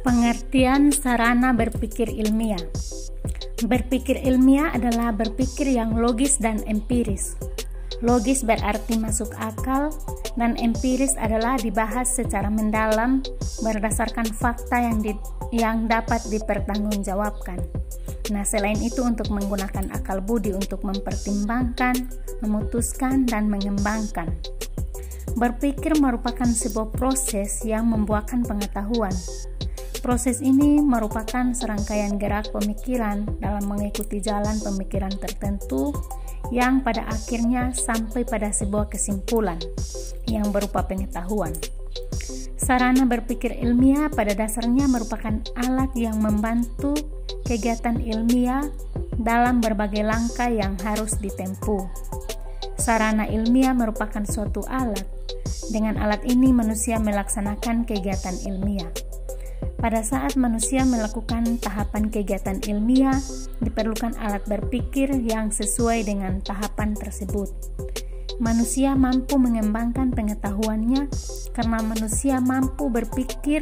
Pengertian sarana berpikir ilmiah. Berpikir ilmiah adalah berpikir yang logis dan empiris. Logis berarti masuk akal, dan empiris adalah dibahas secara mendalam berdasarkan fakta yang dapat dipertanggungjawabkan. Nah, selain itu untuk menggunakan akal budi untuk mempertimbangkan, memutuskan, dan mengembangkan. Berpikir merupakan sebuah proses yang membuahkan pengetahuan. Proses ini merupakan serangkaian gerak pemikiran dalam mengikuti jalan pemikiran tertentu yang pada akhirnya sampai pada sebuah kesimpulan yang berupa pengetahuan. Sarana berpikir ilmiah pada dasarnya merupakan alat yang membantu kegiatan ilmiah dalam berbagai langkah yang harus ditempuh. Sarana ilmiah merupakan suatu alat. Dengan alat ini manusia melaksanakan kegiatan ilmiah. Pada saat manusia melakukan tahapan kegiatan ilmiah, diperlukan alat berpikir yang sesuai dengan tahapan tersebut. Manusia mampu mengembangkan pengetahuannya karena manusia mampu berpikir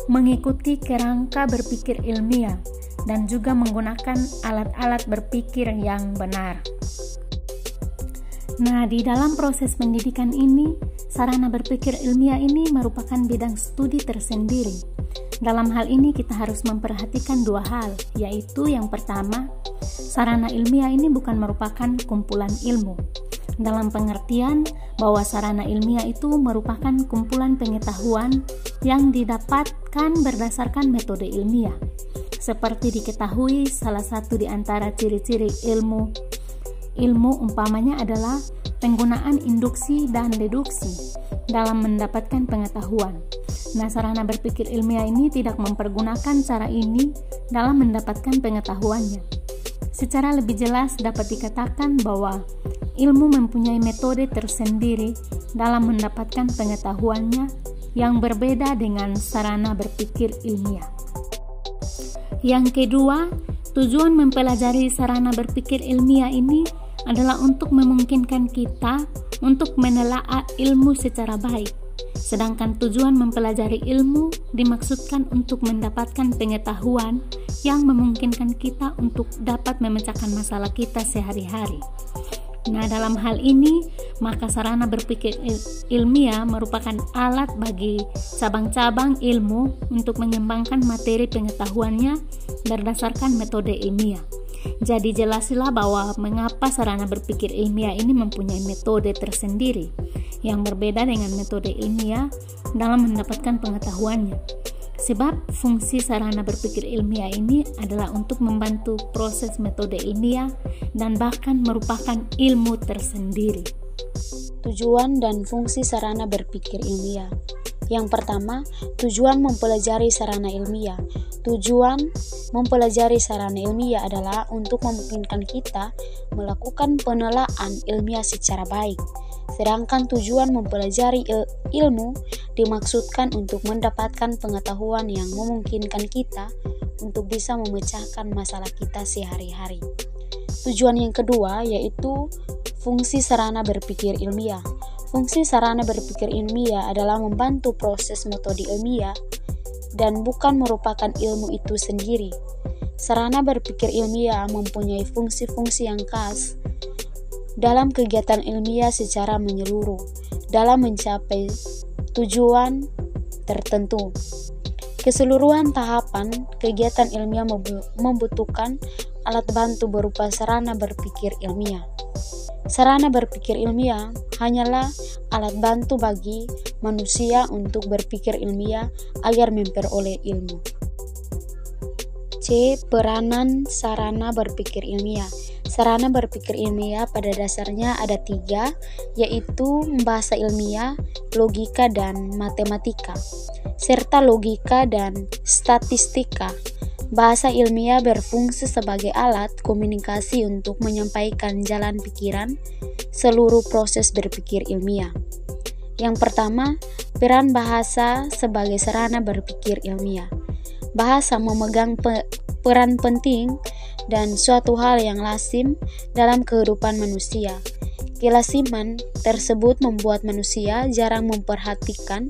mengikuti kerangka berpikir ilmiah dan juga menggunakan alat-alat berpikir yang benar. Nah, di dalam proses pendidikan ini, sarana berpikir ilmiah ini merupakan bidang studi tersendiri. Dalam hal ini kita harus memperhatikan dua hal, yaitu yang pertama, sarana ilmiah ini bukan merupakan kumpulan ilmu. Dalam pengertian bahwa sarana ilmiah itu merupakan kumpulan pengetahuan yang didapatkan berdasarkan metode ilmiah. Seperti diketahui, salah satu di antara ciri-ciri ilmu umpamanya adalah penggunaan induksi dan deduksi dalam mendapatkan pengetahuan. Nah, sarana berpikir ilmiah ini tidak mempergunakan cara ini dalam mendapatkan pengetahuannya. Secara lebih jelas dapat dikatakan bahwa ilmu mempunyai metode tersendiri dalam mendapatkan pengetahuannya yang berbeda dengan sarana berpikir ilmiah. Yang kedua, tujuan mempelajari sarana berpikir ilmiah ini adalah untuk memungkinkan kita untuk menelaah ilmu secara baik. Sedangkan tujuan mempelajari ilmu dimaksudkan untuk mendapatkan pengetahuan yang memungkinkan kita untuk dapat memecahkan masalah kita sehari-hari. Nah, dalam hal ini, maka sarana berpikir ilmiah merupakan alat bagi cabang-cabang ilmu untuk mengembangkan materi pengetahuannya berdasarkan metode ilmiah. Jadi jelaslah bahwa mengapa sarana berpikir ilmiah ini mempunyai metode tersendiri yang berbeda dengan metode ilmiah dalam mendapatkan pengetahuannya. Sebab fungsi sarana berpikir ilmiah ini adalah untuk membantu proses metode ilmiah dan bahkan merupakan ilmu tersendiri. Tujuan dan fungsi sarana berpikir ilmiah. Yang pertama, tujuan mempelajari sarana ilmiah. Tujuan mempelajari sarana ilmiah adalah untuk memungkinkan kita melakukan penelaahan ilmiah secara baik. Sedangkan tujuan mempelajari ilmu dimaksudkan untuk mendapatkan pengetahuan yang memungkinkan kita untuk bisa memecahkan masalah kita sehari-hari. Tujuan yang kedua yaitu fungsi sarana berpikir ilmiah. Fungsi sarana berpikir ilmiah adalah membantu proses metode ilmiah dan bukan merupakan ilmu itu sendiri. Sarana berpikir ilmiah mempunyai fungsi-fungsi yang khas dalam kegiatan ilmiah secara menyeluruh dalam mencapai tujuan tertentu. Keseluruhan tahapan kegiatan ilmiah membutuhkan alat bantu berupa sarana berpikir ilmiah. Sarana berpikir ilmiah hanyalah alat bantu bagi manusia untuk berpikir ilmiah agar memperoleh ilmu. C. Peranan sarana berpikir ilmiah. Sarana berpikir ilmiah pada dasarnya ada 3, yaitu bahasa ilmiah, logika, dan matematika, serta logika dan statistika. Bahasa ilmiah berfungsi sebagai alat komunikasi untuk menyampaikan jalan pikiran seluruh proses berpikir ilmiah. Yang pertama, peran bahasa sebagai sarana berpikir ilmiah. Bahasa memegang peran penting dan suatu hal yang lazim dalam kehidupan manusia. Kelasiman tersebut membuat manusia jarang memperhatikan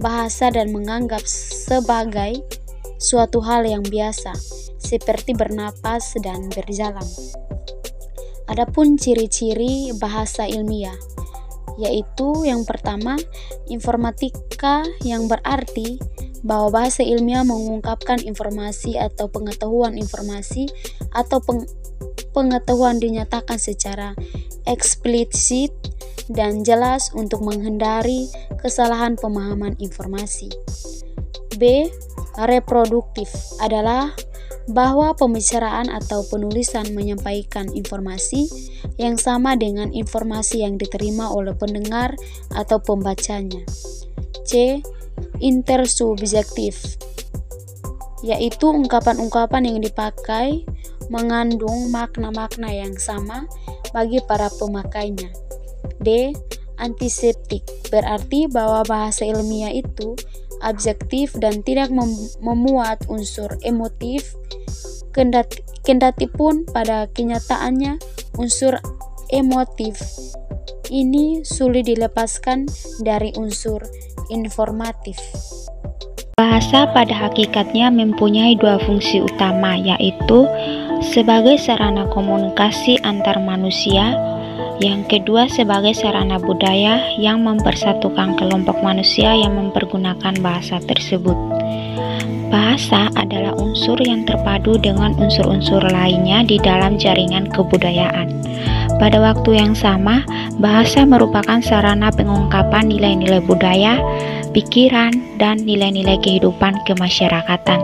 bahasa dan menganggap sebagai suatu hal yang biasa, seperti bernapas dan berjalan. Adapun ciri-ciri bahasa ilmiah, yaitu yang pertama, informatika, yang berarti bahwa bahasa ilmiah mengungkapkan informasi atau pengetahuan informasi atau pengetahuan dinyatakan secara eksplisit dan jelas untuk menghindari kesalahan pemahaman informasi. B. Reproduktif adalah bahwa pembicaraan atau penulisan menyampaikan informasi yang sama dengan informasi yang diterima oleh pendengar atau pembacanya. C. Intersubjektif, yaitu ungkapan-ungkapan yang dipakai mengandung makna-makna yang sama bagi para pemakainya. D. Antiseptik, berarti bahwa bahasa ilmiah itu objektif dan tidak memuat unsur emotif, kendati pun pada kenyataannya unsur emotif ini sulit dilepaskan dari unsur informatif. Bahasa pada hakikatnya mempunyai dua fungsi utama, yaitu sebagai sarana komunikasi antar manusia, yang kedua sebagai sarana budaya yang mempersatukan kelompok manusia yang mempergunakan bahasa tersebut. Bahasa adalah unsur yang terpadu dengan unsur-unsur lainnya di dalam jaringan kebudayaan. Pada waktu yang sama, bahasa merupakan sarana pengungkapan nilai-nilai budaya, pikiran, dan nilai-nilai kehidupan kemasyarakatan.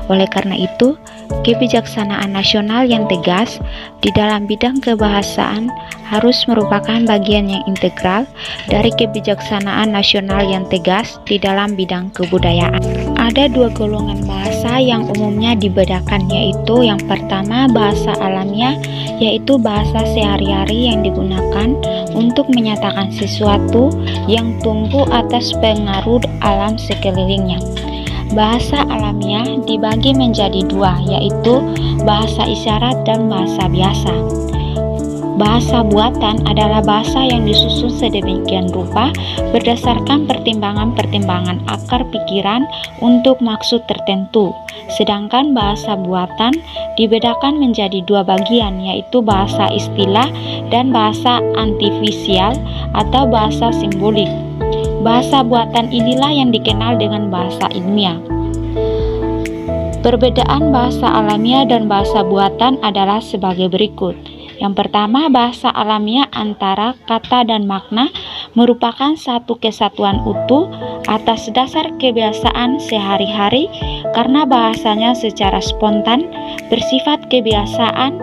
Oleh karena itu, kebijaksanaan nasional yang tegas di dalam bidang kebahasaan harus merupakan bagian yang integral dari kebijaksanaan nasional yang tegas di dalam bidang kebudayaan. Ada dua golongan bahasa yang umumnya dibedakan, yaitu yang pertama bahasa alamiah, yaitu bahasa sehari-hari yang digunakan untuk menyatakan sesuatu yang tumbuh atas pengaruh alam sekelilingnya. Bahasa alamiah dibagi menjadi dua, yaitu bahasa isyarat dan bahasa biasa. Bahasa buatan adalah bahasa yang disusun sedemikian rupa berdasarkan pertimbangan-pertimbangan akar pikiran untuk maksud tertentu. Sedangkan bahasa buatan dibedakan menjadi dua bagian, yaitu bahasa istilah dan bahasa artifisial atau bahasa simbolik. Bahasa buatan inilah yang dikenal dengan bahasa ilmiah. Perbedaan bahasa alamiah dan bahasa buatan adalah sebagai berikut. Yang pertama, bahasa alamiah antara kata dan makna merupakan satu kesatuan utuh atas dasar kebiasaan sehari-hari karena bahasanya secara spontan, bersifat kebiasaan,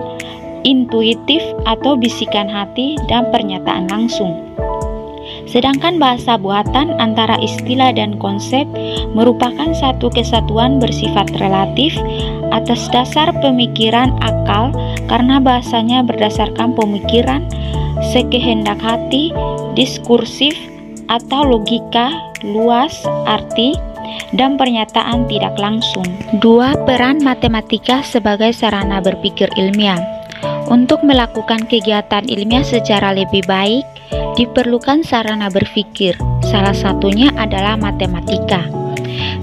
intuitif atau bisikan hati dan pernyataan langsung. Sedangkan bahasa buatan antara istilah dan konsep merupakan satu kesatuan bersifat relatif atas dasar pemikiran akal karena bahasanya berdasarkan pemikiran, sekehendak hati, diskursif atau logika, luas, arti, dan pernyataan tidak langsung. 2. Peran matematika sebagai sarana berpikir ilmiah. Untuk melakukan kegiatan ilmiah secara lebih baik, diperlukan sarana berpikir. Salah satunya adalah matematika.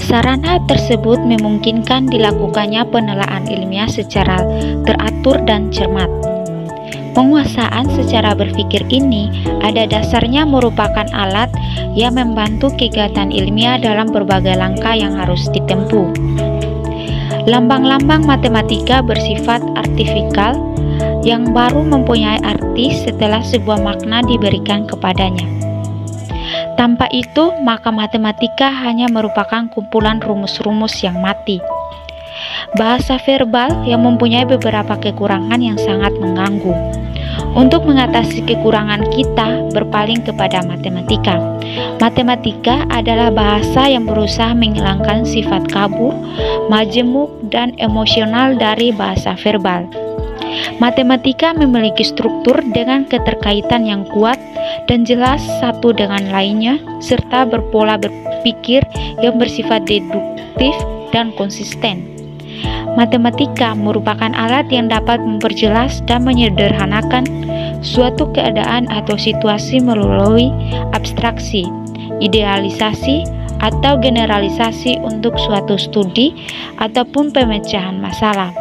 Sarana tersebut memungkinkan dilakukannya penelaahan ilmiah secara teratur dan cermat. Penguasaan secara berpikir ini ada dasarnya merupakan alat yang membantu kegiatan ilmiah dalam berbagai langkah yang harus ditempuh. Lambang-lambang matematika bersifat artifikal yang baru mempunyai arti setelah sebuah makna diberikan kepadanya. Tanpa itu, maka matematika hanya merupakan kumpulan rumus-rumus yang mati. Bahasa verbal yang mempunyai beberapa kekurangan yang sangat mengganggu. Untuk mengatasi kekurangan kita berpaling kepada matematika. Matematika adalah bahasa yang berusaha menghilangkan sifat kabur, majemuk, dan emosional dari bahasa verbal. Matematika memiliki struktur dengan keterkaitan yang kuat dan jelas satu dengan lainnya, serta berpola berpikir yang bersifat deduktif dan konsisten. Matematika merupakan alat yang dapat memperjelas dan menyederhanakan suatu keadaan atau situasi melalui abstraksi, idealisasi, atau generalisasi untuk suatu studi ataupun pemecahan masalah.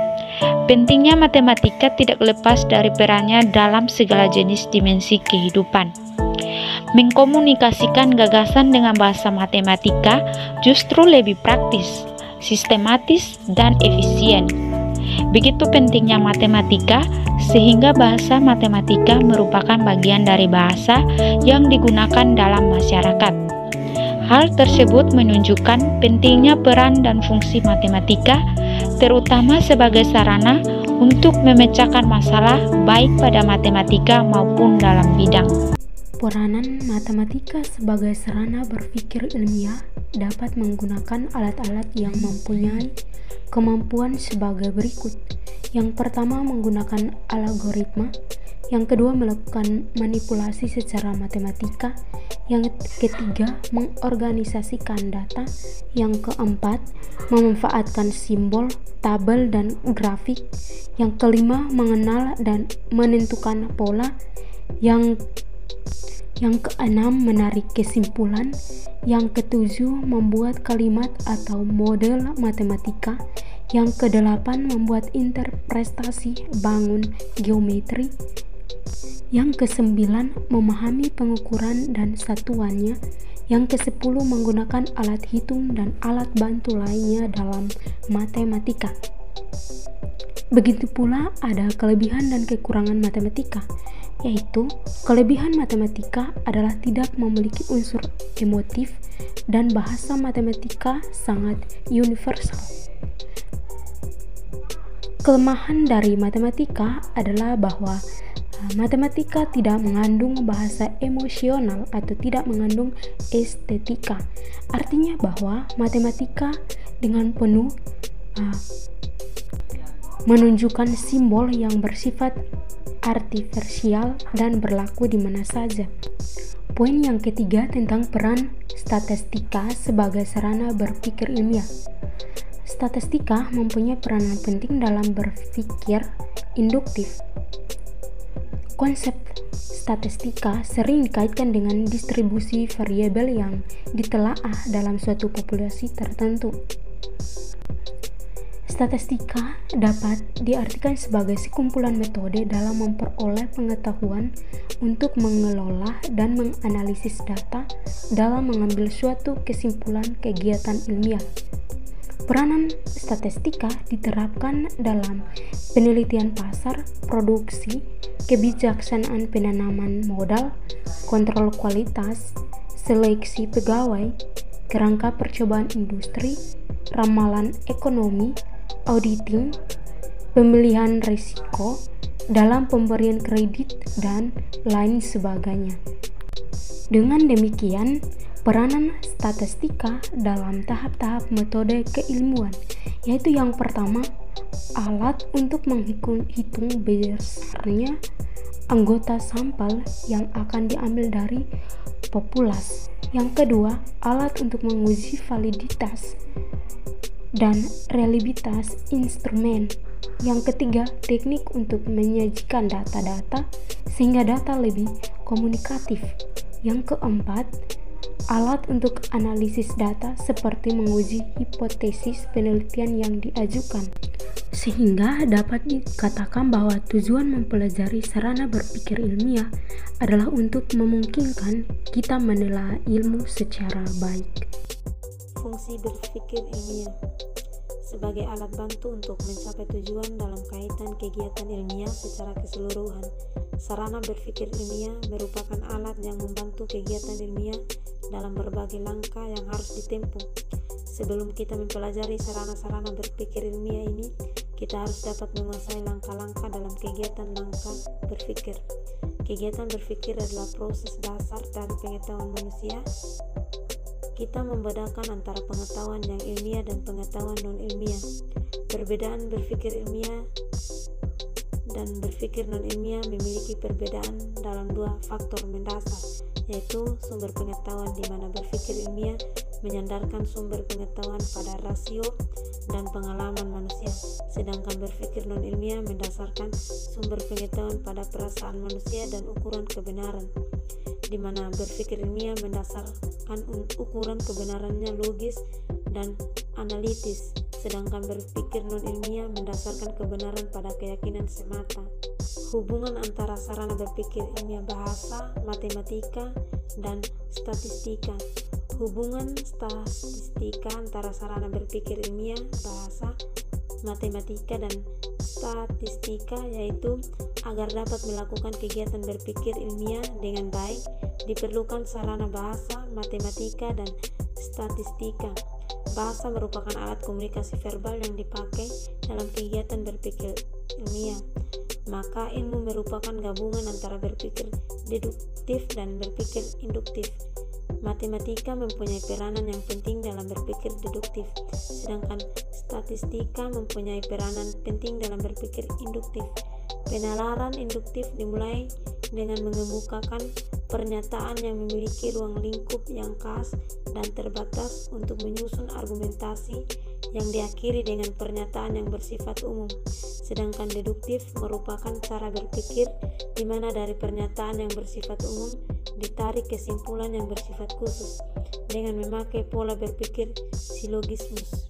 Pentingnya matematika tidak lepas dari perannya dalam segala jenis dimensi kehidupan. Mengkomunikasikan gagasan dengan bahasa matematika justru lebih praktis, sistematis, dan efisien. Begitu pentingnya matematika, sehingga bahasa matematika merupakan bagian dari bahasa yang digunakan dalam masyarakat. Hal tersebut menunjukkan pentingnya peran dan fungsi matematika, terutama sebagai sarana untuk memecahkan masalah baik pada matematika maupun dalam bidang. Peranan matematika sebagai sarana berpikir ilmiah dapat menggunakan alat-alat yang mempunyai kemampuan sebagai berikut. Yang pertama, menggunakan algoritma. Yang kedua, melakukan manipulasi secara matematika. Yang ketiga, mengorganisasikan data. Yang keempat, memanfaatkan simbol, tabel, dan grafik. Yang kelima, mengenal dan menentukan pola. Yang keenam, menarik kesimpulan. Yang ketujuh, membuat kalimat atau model matematika. Yang kedelapan, membuat interpretasi bangun geometri. Yang kesembilan, memahami pengukuran dan satuannya. Yang kesepuluh, menggunakan alat hitung dan alat bantu lainnya dalam matematika. Begitu pula ada kelebihan dan kekurangan matematika, yaitu kelebihan matematika adalah tidak memiliki unsur emotif dan bahasa matematika sangat universal. Kelemahan dari matematika adalah bahwa matematika tidak mengandung bahasa emosional atau tidak mengandung estetika. Artinya bahwa matematika dengan penuh menunjukkan simbol yang bersifat artifisial dan berlaku di mana saja. Poin yang ketiga tentang peran statistika sebagai sarana berpikir ilmiah. Statistika mempunyai peranan penting dalam berpikir induktif. Konsep statistika sering dikaitkan dengan distribusi variabel yang ditelaah dalam suatu populasi tertentu. Statistika dapat diartikan sebagai sekumpulan metode dalam memperoleh pengetahuan untuk mengelola dan menganalisis data dalam mengambil suatu kesimpulan kegiatan ilmiah. Peranan statistika diterapkan dalam penelitian pasar, produksi, kebijaksanaan penanaman modal, kontrol kualitas, seleksi pegawai, kerangka percobaan industri, ramalan ekonomi, auditing, pemilihan risiko dalam pemberian kredit, dan lain sebagainya. Dengan demikian, peranan statistika dalam tahap-tahap metode keilmuan, yaitu yang pertama, alat untuk menghitung besarnya anggota sampel yang akan diambil dari populasi. Yang kedua, alat untuk menguji validitas dan reliabilitas instrumen. Yang ketiga, teknik untuk menyajikan data-data sehingga data lebih komunikatif. Yang keempat, alat untuk analisis data seperti menguji hipotesis penelitian yang diajukan. Sehingga dapat dikatakan bahwa tujuan mempelajari sarana berpikir ilmiah adalah untuk memungkinkan kita menelaah ilmu secara baik. Fungsi berpikir ilmiah sebagai alat bantu untuk mencapai tujuan dalam kaitan kegiatan ilmiah secara keseluruhan. Sarana berpikir ilmiah merupakan alat yang membantu kegiatan ilmiah dalam berbagai langkah yang harus ditempuh. Sebelum kita mempelajari sarana-sarana berpikir ilmiah ini, kita harus dapat menguasai langkah-langkah dalam kegiatan langkah berpikir. kegiatan berpikir adalah proses dasar dari pengetahuan manusia, kita membedakan antara pengetahuan yang ilmiah dan pengetahuan non-ilmiah. Perbedaan berpikir ilmiah dan berpikir non-ilmiah memiliki perbedaan dalam dua faktor mendasar, yaitu sumber pengetahuan, di mana berpikir ilmiah menyandarkan sumber pengetahuan pada rasio dan pengalaman manusia, sedangkan berpikir non-ilmiah mendasarkan sumber pengetahuan pada perasaan manusia dan ukuran kebenaran, di mana berpikir ilmiah mendasarkan ukuran kebenarannya logis dan analitis, sedangkan berpikir non-ilmiah mendasarkan kebenaran pada keyakinan semata. Hubungan antara sarana berpikir ilmiah bahasa, matematika, dan statistika. Hubungan statistika antara sarana berpikir ilmiah, bahasa, matematika, dan statistika yaitu agar dapat melakukan kegiatan berpikir ilmiah dengan baik diperlukan sarana bahasa, matematika, dan statistika. Bahasa merupakan alat komunikasi verbal yang dipakai dalam kegiatan berpikir ilmiah. Maka ilmu merupakan gabungan antara berpikir deduktif dan berpikir induktif. Matematika mempunyai peranan yang penting dalam berpikir deduktif, sedangkan statistika mempunyai peranan penting dalam berpikir induktif. Penalaran induktif dimulai dengan mengemukakan pernyataan yang memiliki ruang lingkup yang khas dan terbatas untuk menyusun argumentasi yang diakhiri dengan pernyataan yang bersifat umum. Sedangkan deduktif merupakan cara berpikir di mana dari pernyataan yang bersifat umum ditarik kesimpulan yang bersifat khusus dengan memakai pola berpikir silogismus.